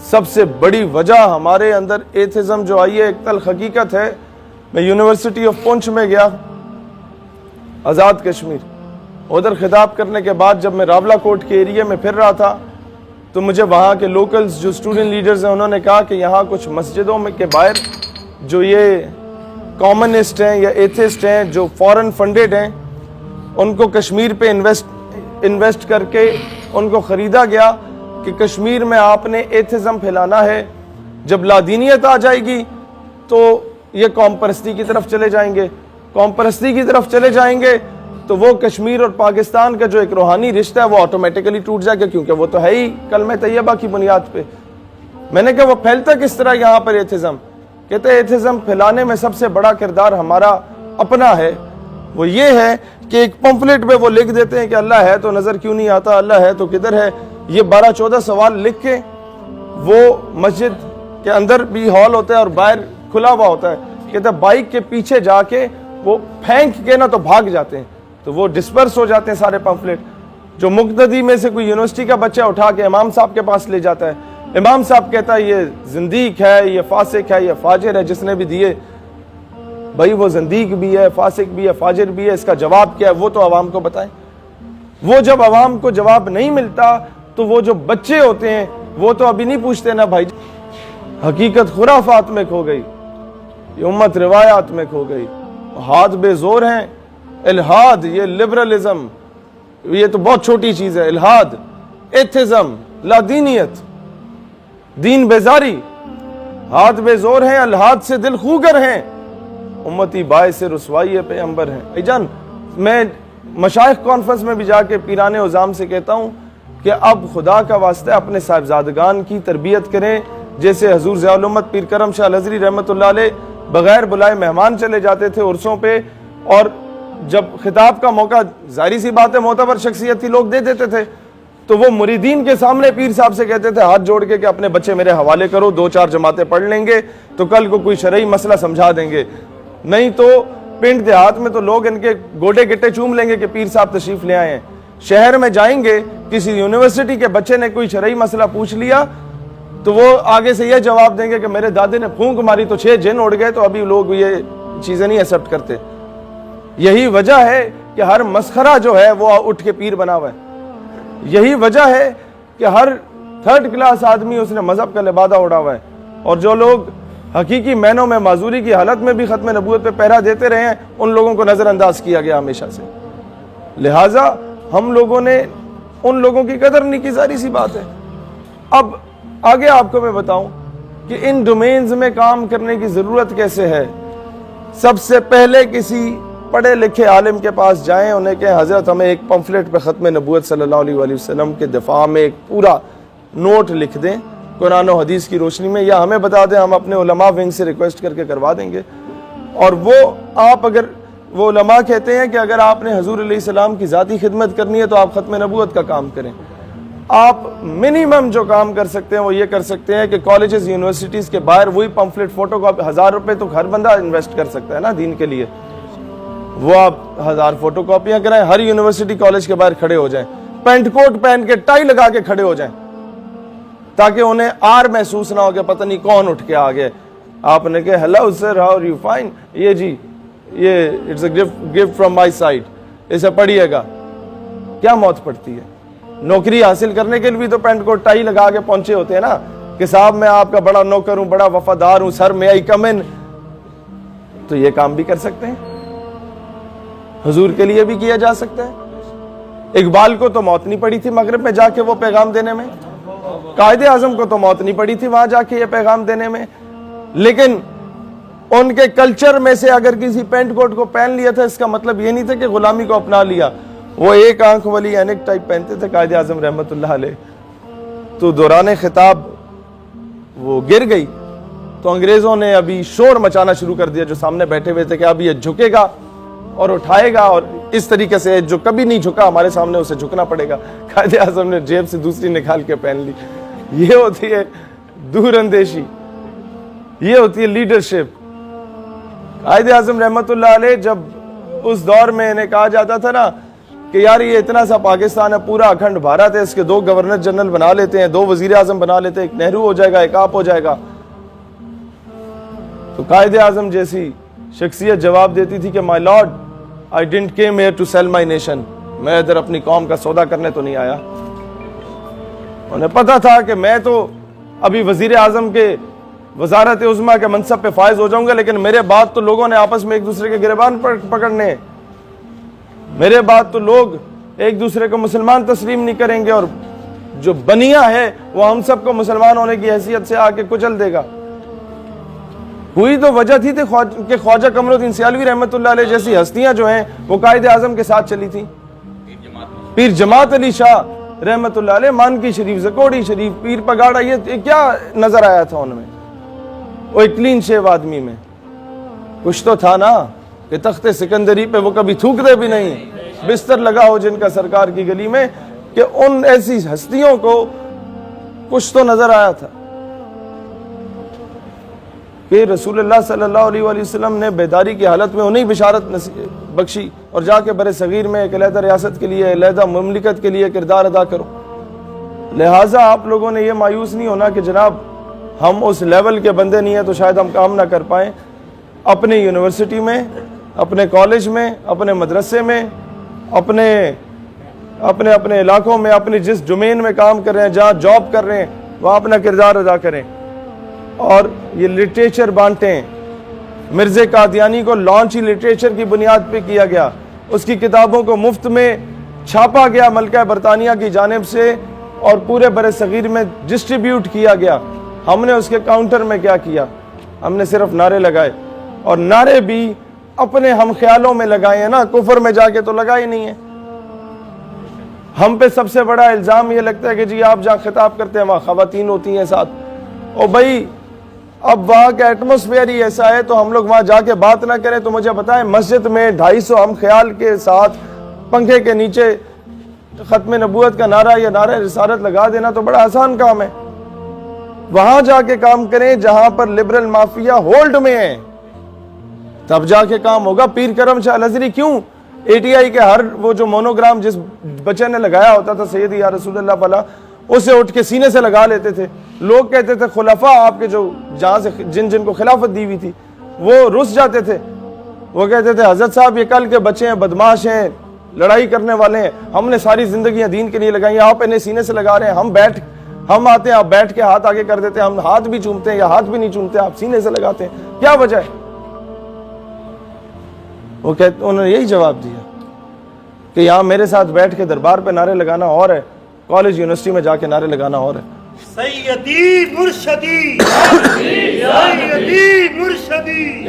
سب سے بڑی وجہ ہمارے اندر ایتھزم جو آئی ہے ایک تلخ حقیقت ہے. میں یونیورسٹی آف پونچھ میں گیا, آزاد کشمیر, ادھر خطاب کرنے کے بعد جب میں راولہ کوٹ کے ایریے میں پھر رہا تھا تو مجھے وہاں کے لوکلز جو اسٹوڈنٹ لیڈرز ہیں انہوں نے کہا کہ یہاں کچھ مسجدوں میں کے باہر جو یہ کامنسٹ ہیں یا ایتھسٹ ہیں جو فورن فنڈڈ ہیں ان کو کشمیر پہ انویسٹ کر کے ان کو خریدا گیا کہ کشمیر میں آپ نے ایتھزم پھیلانا ہے, جب لادینیت آ جائے گی تو یہ قوم پرستی کی طرف چلے جائیں گے, قوم پرستی کی طرف چلے جائیں گے تو وہ کشمیر اور پاکستان کا جو ایک روحانی رشتہ ہے وہ آٹومیٹکلی ٹوٹ جائے گا, کیونکہ وہ تو ہے ہی کلمہ طیبہ کی بنیاد پہ. میں نے کہا وہ پھیلتا کس طرح یہاں پر ایتھزم؟ کہتے ہیں ایتھزم پھیلانے میں سب سے بڑا کردار ہمارا اپنا ہے. وہ یہ ہے کہ ایک پمفلٹ پہ وہ لکھ دیتے ہیں کہ اللہ ہے تو نظر کیوں نہیں آتا, اللہ ہے تو کدھر ہے, یہ 12-14 سوال لکھ کے وہ مسجد کے اندر بھی ہال ہوتا ہے اور باہر کھلا ہوا ہوتا ہے, کہتے ہیں بائک کے پیچھے جا کے وہ پھینک کے نا تو بھاگ جاتے ہیں, تو وہ ڈسپرس ہو جاتے ہیں سارے پمفلٹ. جو مقتدی میں سے کوئی یونیورسٹی کا بچہ اٹھا کے امام صاحب کے پاس لے جاتا ہے, امام صاحب کہتا ہے یہ زندیق ہے, یہ فاسق ہے, یہ فاجر ہے جس نے بھی دیے. بھائی وہ زندیق بھی ہے, فاسق بھی ہے, فاجر بھی ہے, اس کا جواب کیا ہے وہ تو عوام کو بتائیں. وہ جب عوام کو جواب نہیں ملتا تو وہ جو بچے ہوتے ہیں وہ تو ابھی نہیں پوچھتے نا بھائی. حقیقت خرافات میں کھو گئی, یہ امت روایات میں کھو گئی, ہاتھ بے زور ہیں. الہاد, یہ لبرلزم, یہ تو بہت چھوٹی چیز ہے. الہاد, ایتھزم, لادینیت, دین بیزاری, ہاتھ بے زور ہیں, الہاد سے دل خوگر ہیں, امتی باعث رسوائی پیغمبر ہیں. بھائی جان, میں مشائخ کانفرنس میں بھی جا کے پیران عظام سے کہتا ہوں کہ اب خدا کا واسطہ اپنے صاحبزادگان کی تربیت کریں, جیسے حضور ضیاء الامت پیر کرم شاہ الازہری رحمۃ اللہ علیہ بغیر بلائے مہمان چلے جاتے تھے عرسوں پہ, اور جب خطاب کا موقع, ظاہری سی بات ہے معتبر شخصیت تھی, لوگ دے دیتے تھے, تو وہ مریدین کے سامنے پیر صاحب سے کہتے تھے ہاتھ جوڑ کے کہ اپنے بچے میرے حوالے کرو, 2-4 جماعتیں پڑھ لیں گے تو کل کو کوئی شرعی مسئلہ سمجھا دیں گے, نہیں تو پنڈ دیہات میں تو لوگ ان کے گوڈے گٹے چوم لیں گے کہ پیر صاحب تشریف لے آئے ہیں. شہر میں جائیں گے, کسی یونیورسٹی کے بچے نے کوئی شرعی مسئلہ پوچھ لیا تو وہ آگے سے یہ جواب دیں گے کہ میرے دادے نے پھونک ماری تو 6 جن اڑ گئے, تو ابھی لوگ یہ چیزیں نہیں ایکسپٹ کرتے. یہی وجہ ہے کہ ہر مسخرہ جو ہے وہ اٹھ کے پیر بنا ہوا ہے. یہی وجہ ہے کہ ہر 3rd کلاس آدمی اس نے مذہب کا لبادہ اڑا ہوا ہے, اور جو لوگ حقیقی معنوں میں معذوری کی حالت میں بھی ختم نبوت پہ پہرا دیتے رہے ہیں ان لوگوں کو نظر انداز کیا گیا ہمیشہ سے. لہٰذا ہم لوگوں نے ان لوگوں کی قدر نہیں کی, ظاہری سی بات ہے. اب آگے آپ کو میں بتاؤں کہ ان ڈومینز میں کام کرنے کی ضرورت کیسے ہے. سب سے پہلے کسی پڑھے لکھے عالم کے پاس جائیں, انہیں کہیں حضرت ہمیں ایک پمفلٹ پہ ختم نبوت صلی اللہ علیہ وآلہ وسلم کے دفاع میں ایک پورا نوٹ لکھ دیں قرآن و حدیث کی روشنی میں, یا ہمیں بتا دیں, ہم اپنے علماء ونگ سے ریکویسٹ کر کے کروا دیں گے. اور وہ آپ اگر وہ علماء کہتے ہیں کہ اگر آپ نے حضور علیہ السلام کی ذاتی خدمت کرنی ہے تو آپ ختم نبوت کا کام کریں. آپ منیمم جو کام کر سکتے ہیں وہ یہ کر سکتے ہیں کہ کالجز یونیورسٹیز کے باہر وہی پمفلٹ فوٹو کاپی 1000 روپے تو ہر بندہ انویسٹ کر سکتا ہے نا دین کے لیے, وہ آپ 1000 فوٹو کاپیاں کرائیں, ہر یونیورسٹی کالج کے باہر کھڑے ہو جائیں, پینٹ کوٹ پہن کے ٹائی لگا کے کھڑے ہو جائیں, تاکہ انہیں آر محسوس نہ ہو کہ پتہ نہیں کون اٹھ کے آ گئے. آپ نے کہا hello sir, how are you, fine, یہ جی یہ it's a gift from my side, اسے پڑھیے گا. کیا موت پڑتی ہے؟ نوکری حاصل کرنے کے لیے بھی تو پینٹ کوٹ ٹائی لگا کے پہنچے ہوتے ہیں نا کہ صاحب میں آپ کا بڑا نوکر ہوں, بڑا وفادار ہوں, سر میں آئی کم ان. تو یہ کام بھی کر سکتے ہیں, حضور کے لیے بھی کیا جا سکتا ہے. اقبال کو تو موت نہیں پڑی تھی مغرب میں جا کے وہ پیغام دینے میں, قائد اعظم کو تو موت نہیں پڑی تھی وہاں جا کے یہ پیغام دینے میں, لیکن ان کے کلچر میں سے اگر کسی پینٹ کوٹ کو پہن لیا تھا اس کا مطلب یہ نہیں تھا کہ غلامی کو اپنا لیا. وہ ایک آنکھ والی اینک ٹائپ پہنتے تھے قائد اعظم رحمت اللہ علیہ, تو دوران خطاب وہ گر گئی تو انگریزوں نے ابھی شور مچانا شروع کر دیا جو سامنے بیٹھے ہوئے تھے کہ اب یہ جھکے گا اور اٹھائے گا, اور اس طریقے سے جو کبھی نہیں جھکا ہمارے سامنے اسے جھکنا پڑے گا. قائد اعظم نے جیب سے دوسری نکال کے پہن لی. یہ ہوتی ہے دور اندیشی, یہ ہوتی ہے لیڈرشپ. قائد اعظم رحمت اللہ علیہ جب اس دور میں انہیں کہا جاتا تھا نا کہ یار یہ اتنا سا پاکستان ہے, پورا اکھنڈ بھارت ہے, اس کے 2 گورنر جنرل بنا لیتے ہیں, 2 وزیر اعظم بنا لیتے ہیں, ایک نہرو ہو جائے گا, ایک آپ ہو جائے گا. تو قائد اعظم جیسی شخصیت جواب دیتی تھی کہ my lord, I didn't came here to sell my nation, میں ادھر اپنی قوم کا سودا کرنے تو نہیں آیا. انہیں پتا تھا کہ میں تو ابھی وزیر اعظم کے وزارت عظمیٰ کے منصب پہ فائز ہو جاؤں گا, لیکن میرے بعد تو لوگوں نے آپس میں ایک دوسرے کے گریبان پکڑنے ہیں, میرے بعد تو لوگ ایک دوسرے کو مسلمان تسلیم نہیں کریں گے, اور جو بنیا ہے وہ ہم سب کو مسلمان ہونے کی حیثیت سے آ کے کچل دے گا. کوئی تو وجہ تھی کہ خواجہ قمر الدین سیالوی رحمۃ اللہ علیہ جیسی ہستیاں جو ہیں وہ قائد اعظم کے ساتھ چلی تھیں. پیر جماعت علی شاہ رحمۃ اللہ علیہ, مانکی شریف, زکوڑی شریف, پیر پگاڑا, یہ کیا نظر آیا تھا ان میں؟ وہ ایک کلین شیو آدمی میں کچھ تو تھا نا کہ تخت سکندری پہ وہ کبھی تھوکتے بھی نہیں, بستر لگا ہو جن کا سرکار کی گلی میں, کہ ان ایسی ہستیوں کو کچھ تو نظر آیا تھا کہ رسول اللہ صلی اللہ علیہ وآلہ وسلم نے بیداری کی حالت میں انہیں بشارت بخشی, اور جا کے بر صغیر میں ایک علیحدہ ریاست کے لیے, علیحدہ مملکت کے لیے کردار ادا کرو. لہٰذا آپ لوگوں نے یہ مایوس نہیں ہونا کہ جناب ہم اس لیول کے بندے نہیں ہیں تو شاید ہم کام نہ کر پائیں. اپنے یونیورسٹی میں, اپنے کالج میں, اپنے مدرسے میں, اپنے علاقوں میں, اپنے جس ڈومین میں کام کر رہے ہیں, جہاں جاب کر رہے ہیں, وہاں اپنا کردار ادا کریں. اور یہ لٹریچر بانٹیں. مرزا قادیانی کو لانچ ہی لٹریچر کی بنیاد پہ کیا گیا, اس کی کتابوں کو مفت میں چھاپا گیا ملکہ برطانیہ کی جانب سے اور پورے بر صغیر میں ڈسٹریبیوٹ کیا گیا. ہم نے اس کے کاؤنٹر میں کیا کیا؟ ہم نے صرف نعرے لگائے, اور نعرے بھی اپنے ہم خیالوں میں لگائے ہیں نا, کفر میں جا کے تو لگائے نہیں ہیں. ہم پہ سب سے بڑا الزام یہ لگتا ہے کہ جی آپ جہاں خطاب کرتے ہیں وہاں خواتین ہوتی ہیں ساتھ. او بھائی اب وہاں کا ایٹماسفیئر ہی ایسا ہے تو ہم لوگ وہاں جا کے بات نہ کریں تو مجھے بتائیں, مسجد میں 250 ہم خیال کے ساتھ پنکھے کے نیچے ختم نبوت کا نعرہ یا نعرہ رسالت لگا دینا تو بڑا آسان کام ہے. وہاں جا کے کام کریں جہاں پر لبرل مافیا ہولڈ میں ہیں, تب جا کے کام ہوگا. پیر کرم شاہ الازہری کیوں ATI کے ہر وہ جو مونوگرام جس بچے نے لگایا ہوتا تھا سیدی یا رسول اللہ بلا, اسے اٹھ کے سینے سے لگا لیتے تھے. لوگ کہتے تھے خلفاء آپ کے جو جہاں سے جن کو خلافت دی ہوئی تھی وہ رس جاتے تھے, وہ کہتے تھے حضرت صاحب یہ کل کے بچے ہیں, بدماش ہیں, لڑائی کرنے والے ہیں, ہم نے ساری زندگیاں دین کے لیے لگائی ہیں, آپ انہیں سینے سے لگا رہے ہیں. ہم آتے ہیں, آپ بیٹھ کے ہاتھ آگے کر دیتے ہیں, ہم ہاتھ بھی چومتے ہیں یا ہاتھ بھی نہیں چومتے, آپ سینے سے لگاتے ہیں, کیا وجہ ہے؟ وہ کہتے انہوں نے یہی جواب دیا کہ یہاں میرے ساتھ بیٹھ کے دربار پہ نعرے لگانا اور ہے, کالج یونیورسٹی میں جا کے نعرے لگانا اور ہے. سیدی مرشدی سیدی مرشدی